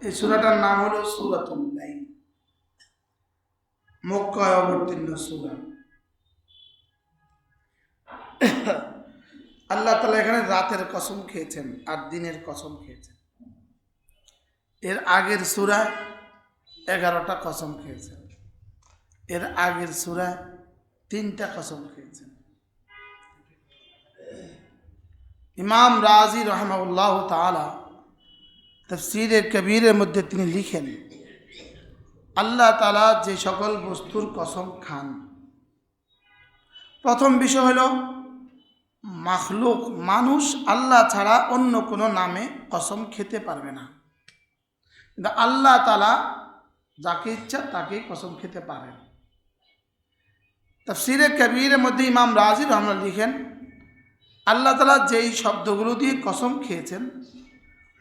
এই সূরাটার নাম হলো সূরাতুল লাইল, মক্কায় অবতীর্ণ সূরা। আল্লাহ তাআলা এখানে রাতের কসম খেয়েছেন আর দিনের কসম খেয়েছেন। এর আগের সূরায় 11টা কসম খেয়েছেন, এর আগের সূরায় 3টা কসম খেয়েছেন। ইমাম রাজি রাহিমাহুল্লাহ তাআলা তাফসীরে কবীরের মধ্যে তিনি লিখেন, আল্লাহ তাআলা যে সকল বস্তুর কসম খান, প্রথম বিষয় হলো মাখলুক, মানুষ আল্লাহ ছাড়া অন্য কোনো নামে কসম খেতে পারবে না, কিন্তু আল্লাহ তাআলা যাকে ইচ্ছা তাকেই কসম খেতে পারেন। তাফসীরে কবীরের মধ্যে ইমাম রাজি রাহিমাহুল্লাহ লিখেন, আল্লাহ তাআলা যেই শব্দগুলো দিয়ে কসম খেয়েছেন,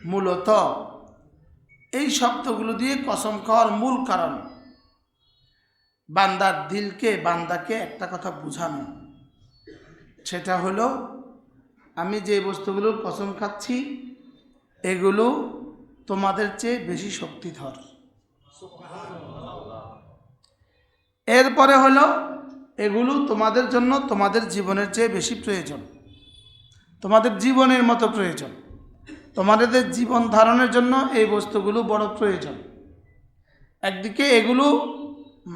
মূলত এই শব্দগুলো দিয়ে কসম খাওয়ার মূল কারণ বান্দার দিলকে, বান্দাকে একটা কথা বোঝানো, সেটা হলো আমি যে বস্তুগুলোর কসম খাচ্ছি এগুলো তোমাদের চেয়ে বেশি শক্তিধর। এরপরে হলো এগুলো তোমাদের জন্য তোমাদের জীবনের চেয়ে বেশি প্রয়োজন, তোমাদের জীবনের মতো প্রয়োজন, তোমাদের জীবন ধারণের জন্য এই বস্তুগুলো বড় প্রয়োজন। একদিকে এগুলো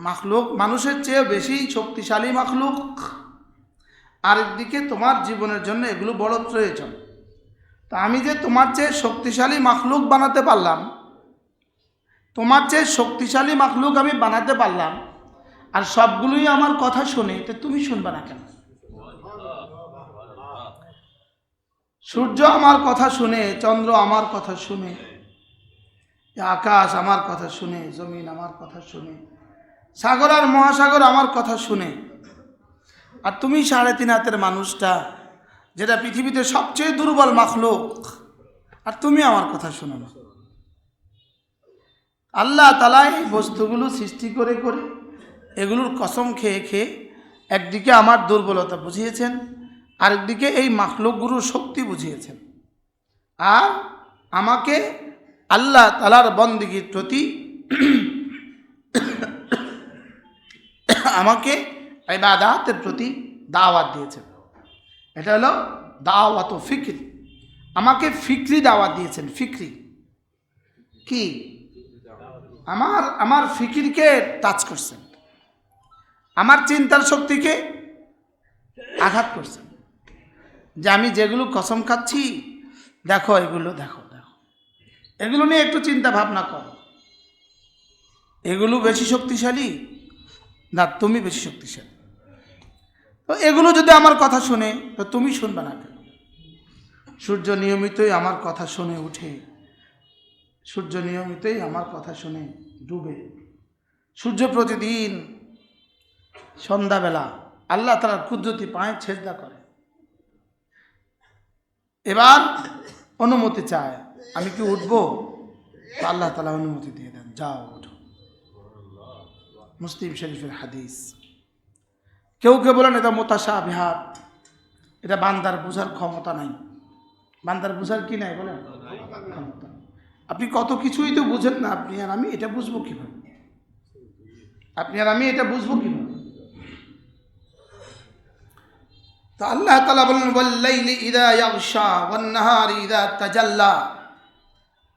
মাখলুক, মানুষের চেয়ে বেশি শক্তিশালী মাখলুক, আরেকদিকে তোমার জীবনের জন্য এগুলো বড় প্রয়োজন। তো আমি যে তোমার চেয়ে শক্তিশালী মাখলুক বানাতে পারলাম, তোমার চেয়ে শক্তিশালী মাখলুক আমি বানাতে পারলাম, আর সবগুলোই আমার কথা শুনে, তো তুমি শুনবে না কেন? সূর্য আমার কথা শুনে, চন্দ্র আমার কথা শুনে, আকাশ আমার কথা শুনে, জমিন আমার কথা শুনে, সাগর আর মহাসাগর আমার কথা শুনে, আর তুমি 3.5 হাতের মানুষটা, যেটা পৃথিবীতে সবচেয়ে দুর্বল মাখলুক, আর তুমি আমার কথা শোনো না। আল্লাহ তাআলা এই বস্তুগুলো সৃষ্টি করে করে এগুলোর কসম খেয়ে খেয়ে একদিকে আমার দুর্বলতা বুঝিয়েছেন, আরেকদিকে এই মাখলুকগুলোর শক্তি বুঝিয়েছেন, আর আমাকে আল্লাহ তাআলার বন্দেগীর প্রতি আমাকে ইবাদতের প্রতি দাওয়াত দিয়েছেন। এটা হলো দাওয়াত ও ফিক্র। আমাকে ফিক্রি দাওয়াত দিয়েছেন। ফিক্রি কি? আমার ফিকিরকে টাচ করছেন, আমার চিন্তার শক্তিকে আঘাত করছেন, যে আমি যেগুলো কসম খাচ্ছি, দেখো এগুলো, দেখো দেখো এগুলো নিয়ে একটু চিন্তা ভাবনা করো, এগুলো বেশি শক্তিশালী না তুমি বেশি শক্তিশালী? তো এগুলো যদি আমার কথা শুনে, তো তুমি শুনবে না কেন? সূর্য নিয়মিতই আমার কথা শুনে উঠে, সূর্য নিয়মিতই আমার কথা শুনে ডুবে, সূর্য প্রতিদিন সন্ধ্যাবেলা আল্লাহ তাআলার কুদরতি পায়ে সেজদা করে, এবার অনুমতি চায়, আমি কি উঠবো? তো আল্লাহ তাআলা অনুমতি দিয়ে দেন, যাও উঠো। মুসলিম শরীফের হাদিস। কেউ কেউ বলেন এটা মুতাশাবিহাত, এটা বান্দার বোঝার ক্ষমতা নাই। বান্দার বোঝার কি নাই বলেন? ক্ষমতা। আপনি কত কিছুই তো বুঝেন না, আপনি আর আমি এটা বুঝবো কিভাবে? আপনি আর আমি এটা বুঝবো কিভাবে? তো আল্লাহ তাআলা বলেন, ওয়াল্লাইলি ইযা ইয়াগশা ওয়ান নাহারি ইযা তাজাল্লা।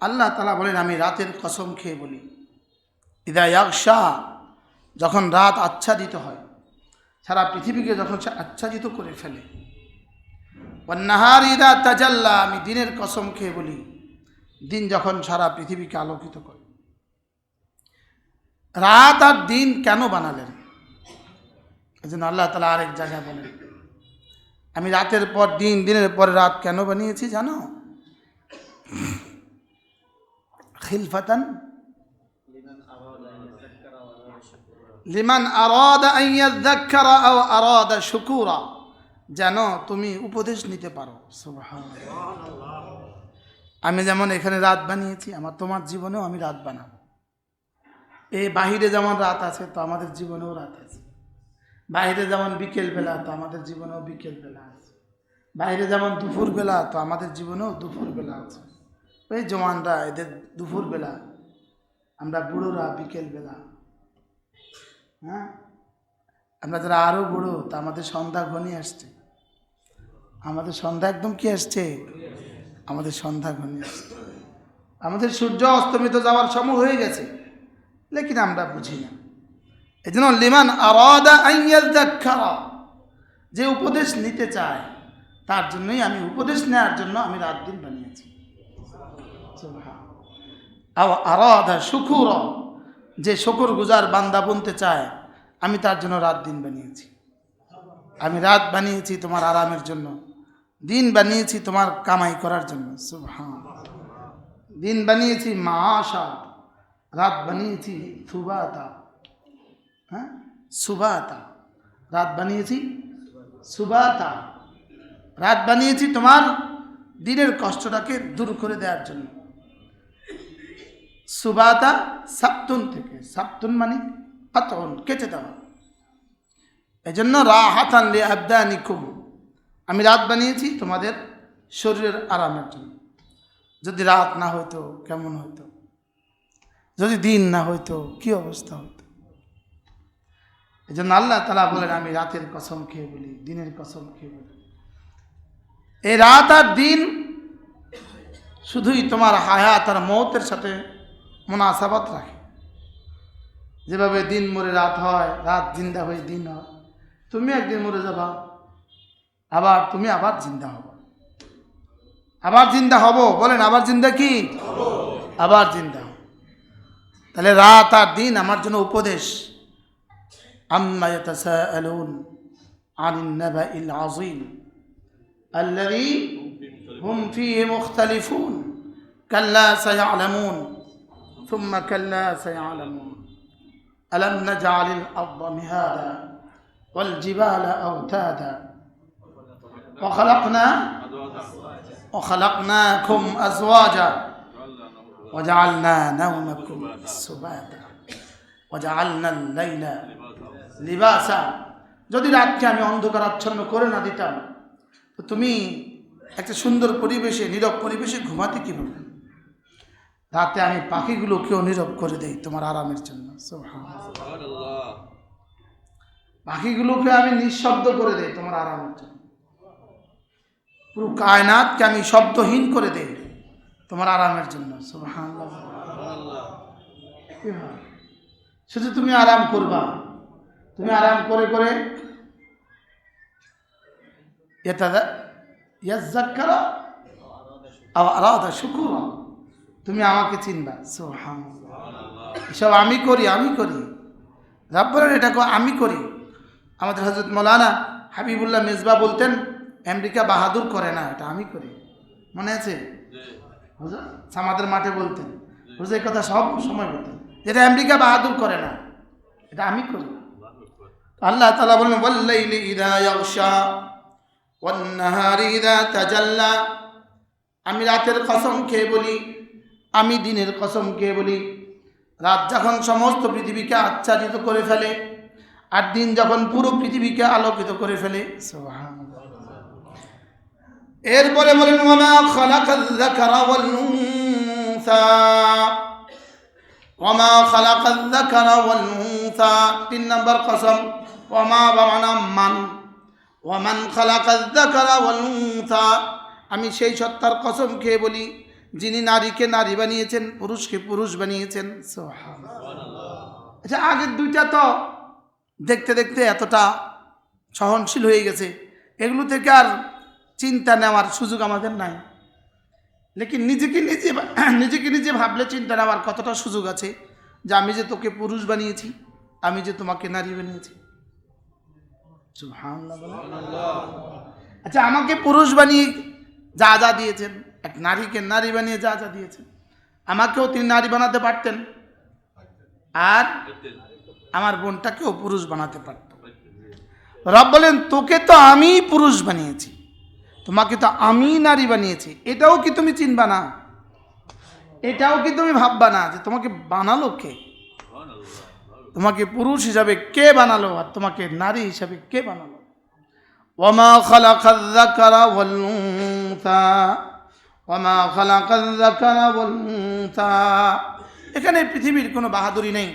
আল্লাহ তাআলা বলেন, আমি রাতের কসম খেয়ে বলি, ইযা ইয়াগশা, যখন রাত আচ্ছাদিত হয়, সারা পৃথিবীকে যখন সে আচ্ছাদিত করে ফেলে, ওয়ান নাহারি ইযা তাজাল্লা, আমি দিনের কসম খেয়ে বলি, দিন যখন সারা পৃথিবীকে আলোকিত করে। রাত আর দিন কেন বানালেন? এজন্য আল্লাহ তাআলা আরেক জায়গায় বলেন, আমি রাতের পর দিন, দিনের পর রাত কেন বানিয়েছি জানো? খিলফাতান লিমান আরাদা আন ইয়াযাক্কারা আও আরাদা শুকুরা, যেন তুমি উপদেশ নিতে পারো। সুবহানাল্লাহ। আমি যেমন এখানে রাত বানিয়েছি, আমার তোমার জীবনেও আমি রাত বানাবো। এই বাহিরে যেমন রাত আছে, তো আমাদের জীবনেও রাত আছে। বাইরে যেমন বিকেল বেলা, তো আমাদের জীবনেও বিকেল বেলা আছে। বাইরে যেমন দুপুর বেলা, তো আমাদের জীবনেও দুপুর বেলা আছে। ওই জওয়ানরা, এদের দুপুর বেলা, আমরা বুড়োরা বিকেলবেলা, হ্যাঁ, আমরা যারা আরও বুড়ো, তা আমাদের সন্ধ্যা ঘনিয়ে আসছে। আমাদের সন্ধ্যা একদম কি আসছে? আমাদের সন্ধ্যা ঘনিয়ে আসছে। আমাদের সূর্য অস্তমিত যাওয়ার সময় হয়ে গেছে, লেকিন আমরা বুঝি না। এই জন্য লিমান আরাদা আন ইয়াযাক্কারা, যে উপদেশ নিতে চায় তার জন্যই আমি উপদেশ নেওয়ার জন্য আমি রাত দিন বানিয়েছি। আও আরাদা শুকুরা, যে শুকর গুজার বান্দা বনতে চায় আমি তার জন্য রাত দিন বানিয়েছি। আমি রাত বানিয়েছি তোমার আরামের জন্য, দিন বানিয়েছি তোমার কামাই করার জন্য। সুবহানাল্লাহ। দিন বানিয়েছি মাশা, রাত বানিয়েছি সুবাতা। হ্যাঁ, সুবাতা, রাত বানিয়েছি সুবাতা, রাত বানিয়েছি তোমার দিনের কষ্টটাকে দূর করে দেওয়ার জন্য। সুবাতা সাবতুন থেকে, সাবতুন মানে আতন, কেটে দেওয়া। এই জন্য রাহাতান লি আবদানিকুম, আমি রাত বানিয়েছি তোমাদের শরীরের আরামের জন্য। যদি রাত না হইতো কেমন হইতো? যদি দিন না হইতো কি অবস্থা হতো? এই জন্য আল্লাহ তাআলা বলেন আমি রাতের কসম খেয়ে বলি, দিনের কসম খেয়ে বলি। এই রাত আর দিন শুধুই তোমার হায়াত আর মৌতের সাথে মুনাসাবাত রাখে। যেভাবে দিন মরে রাত হয়, রাত জিন্দা হয়ে দিন হয়, তুমি একদিন মরে যাবা, আবার তুমি আবার জিন্দা হব, আবার জিন্দা হব। বলেন আবার জিন্দা কি? আবার জিন্দা হব। তাহলে রাত আর দিন আমার জন্য উপদেশ। আম্মা ইয়াতাসাআলুন আনিন নাবাইল আযীম আল্লাযী হুম ফীহি মুখতালিফুন কাল্লা সায়ালামুন সুম্মা কাল্লা সায়ালামুন আলাম নাজআলিল আরদা মিহাদা ওয়াল জিবালা আওতাদা ওয়া খালাকনাকুম আজওয়াজা وجعلنا نومكم سباتا وجعلنا الليل لباسا। যদি রাতকে আমি অন্ধকারাচ্ছন্ন করে না দিতাম তো তুমি একটা সুন্দর পরিবেশে, নীরব পরিবেশে ঘুমাতে কিভাবে? রাতে আমি পাখিগুলোকেও নীরব করে দেই তোমার আরামের জন্য। সুবহানাল্লাহ। পাখিগুলোকে আমি নিঃশব্দ করে দেই তোমার আরামের জন্য। পুরো কায়নাতকে আমি শব্দহীন করে দেই তোমার আরামের জন্য। সুবহানাল্লাহ। শুধু তুমি আরাম করবা, তুমি আরাম করে করে ইয়াযাক্কারা আও আরাদা শুকুরা, তুমি আমাকে চিনবা। সুবহানাল্লাহ। এসব আমি করি, আমি করি। রাব্বুল এটা আমি করি। আমাদের হযরত মাওলানা হাবিবুল্লাহ মেজবা বলতেন আমেরিকা বাহাদুর করে না, এটা আমি করি। মনে আছে? হুজুর আমাদের মাঠে বলতেন, হুজুর এই কথা সব সময় বলতেন, যেটা আমেরিকা বাহাদুর করে না, এটা আমি করি। আল্লাহ তাআলা বলেন ওয়াল্লাইলি ইযা ইয়াগশা ওয়ান নাহারি ইযা তাজাল্লা, আমি রাতের কসম খেয়ে বলি, আমি দিনের কসম খেয়ে বলি। রাত যখন সমস্ত পৃথিবীকে আচ্ছাদিত করে ফেলে আর দিন যখন পুরো পৃথিবীকে আলোকিত করে ফেলে। সুবহানাল্লাহ। এরপরে বলেন ওয়ামা খালাকাল যাকারা ওয়াল উনসা, ওয়ামা খালাকাল যাকারা ওয়াল উনসা, 3 নম্বর কসম। ওয়ামা বামানা মান, ওয়ামান খালাকাল যাকারা ওয়াল উনসা, আমি সেই সত্তার কসম খেয়ে বলি যিনি নারীকে নারী বানিয়েছেন, পুরুষকে পুরুষ বানিয়েছেন। সুবহানাল্লাহ। আচ্ছা, আগের দুইটা তো দেখতে দেখতে এতটা সহনশীল হয়ে গেছে, এগুলো থেকে আর চিন্তা নেওয়ার সুযোগ আমাদের নাই। লেকিন নিজেকে নিজে ভাবলে চিন্তা নেওয়ার কতটা সুযোগ আছে যে আমি যে তোকে পুরুষ বানিয়েছি, আমি যে তোমাকে নারী বানিয়েছি। সুবহানাল্লাহ। আচ্ছা, আমাকে পুরুষ বানিয়ে যা যা দিয়েছেন, এক নারীকে নারী বানিয়ে যা যা দিয়েছেন, আমাকেও তিনি নারী বানাতে পারতেন আর আমার বোনটাকেও পুরুষ বানাতে পারতেন। রব বলেন তোকে তো আমি পুরুষ বানিয়েছি, তোমাকে তো আমি নারী বানিয়েছি। এটাও কি তুমি চিনবা না? এটাও কি তুমি ভাববা না যে তোমাকে বানালো কে? তোমাকে পুরুষ হিসাবে কে বানালো আর তোমাকে নারী হিসাবে কে বানালো? ওয়ামা খালাকাল যাকারা ওয়াল উনসা ওয়ামা খালাকাল যাকারা ওয়াল উনসা। এখানে পৃথিবীর কোনো বাহাদুরি নেই,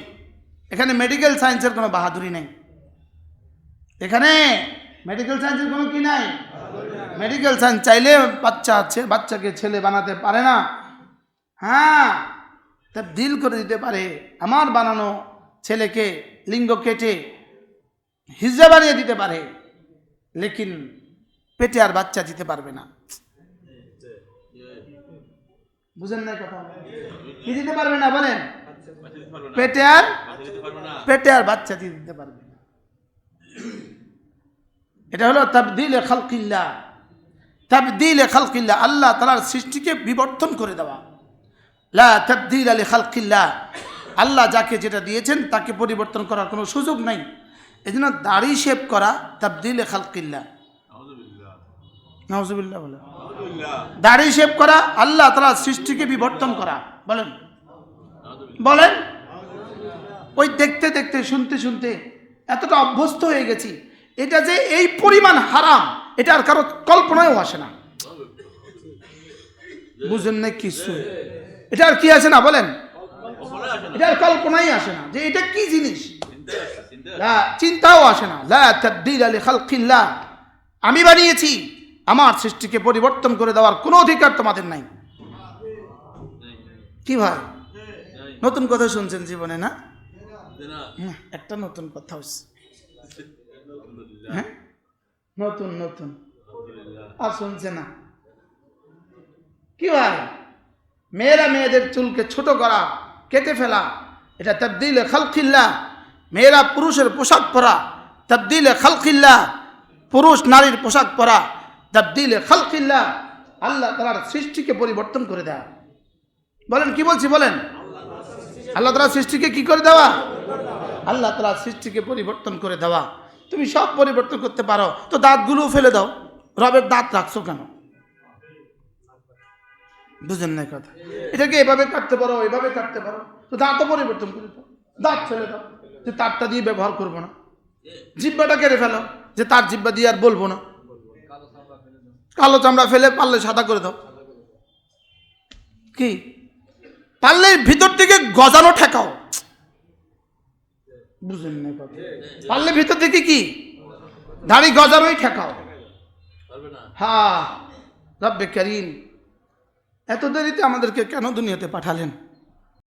এখানে মেডিকেল সায়েন্সের কোনো বাহাদুরি নেই, এখানে মেডিকেল সায়েন্সের কোনো কি নাই। মেডিকেল সায়েন্স চাইলে বাচ্চাকে ছেলে বানাতে পারে না। হ্যাঁ, তাবদীল করে দিতে পারে। আমার বানানো ছেলেকে লিঙ্গ কেটে হিজড়া বানিয়ে দিতে পারে, লেকিন পেটে আর বাচ্চা দিতে পারবে না। বুঝেন না কথা? কি দিতে পারবে না বলেন? পেটে আর বাচ্চা দিতে পারবে না। এটা হলো তাবদীলে খালকিল্লাহ। তাবদীলে খালকিল্লাহ, আল্লাহ তাআলার সৃষ্টিকে বিবর্তন করে দেওয়া। লা তাবদীলা লিখালকিল্লাহ, আল্লাহ যাকে যেটা দিয়েছেন তাকে পরিবর্তন করার কোনো সুযোগ নাই। এজন্য দাড়ি শেভ করা তাবদীলে খালকিল্লাহ। নাউজুবিল্লাহ বলে। দাড়ি শেভ করা আল্লাহ তাআলার সৃষ্টিকে বিবর্তন করা। বলেন বলেন। ওই দেখতে দেখতে শুনতে শুনতে এতটা অভ্যস্ত হয়ে গেছি, এটা যে এই পরিমাণ হারাম এটা আর কারো কল্পনায়ও আসে না। বুঝেন না কিছু? এটা আর কি আসে না বলেন? এটা আর কল্পনাই আসে না যে এটা কি জিনিস, চিন্তাও আসে না। লা তাবদীলা লিখালকিল্লাহ, আমি বানিয়েছি, আমার সৃষ্টিকে পরিবর্তন করে দেওয়ার কোনো অধিকার তোমাদের নাই। কি ভাই, নতুন কথা শুনছেন জীবনে না? একটা নতুন কথা হচ্ছে, হ্যাঁ নতুন নতুন আর শুনছে না। কি ভাই, মেয়েরা মেয়েদের চুলকে ছোট করা, কেটে ফেলা, এটা তাবদীলে খালকিল্লাহ। মেয়েরা পুরুষের পোশাক পরা, তাবদীলে খালকিল্লাহ। পুরুষ নারীর পোশাক পরা, তাবদীলে খালকিল্লাহ। আল্লাহ তাআলার সৃষ্টিকে পরিবর্তন করে দেওয়া। বলেন কি বলছি বলেন? আল্লাহ তাআলার সৃষ্টিকে কি করে দেওয়া? আল্লাহ তাআলার সৃষ্টিকে পরিবর্তন করে দেওয়া। তুমি সব পরিবর্তন করতে পারো, তো দাঁতগুলোও ফেলে দাও। রবের দাঁত রাখছো কেন? বুঝেন না কথা? এটাকে এভাবে কাটতে পারো, এভাবে কাটতে পারো, তো দাঁতও পরিবর্তন করে দাও। দাঁত ফেলে দাও, যে তারটা দিয়ে ব্যবহার করবো না। জিব্বাটা কেটে ফেলো, যে তার জিব্বা দিয়ে আর বলবো না। কালো চামড়া ফেলে পারলে সাদা করে দাও। কি পারলে ভিতর থেকে গজানো ঠেকাও। বুঝেন না কথা? পারলে ভিতর থেকে কি দাড়ি গজানোই ঠেকাও। হ্যাঁ, রব্বে কারীম এত দেরিতে আমাদেরকে কেন দুনিয়াতে পাঠালেন?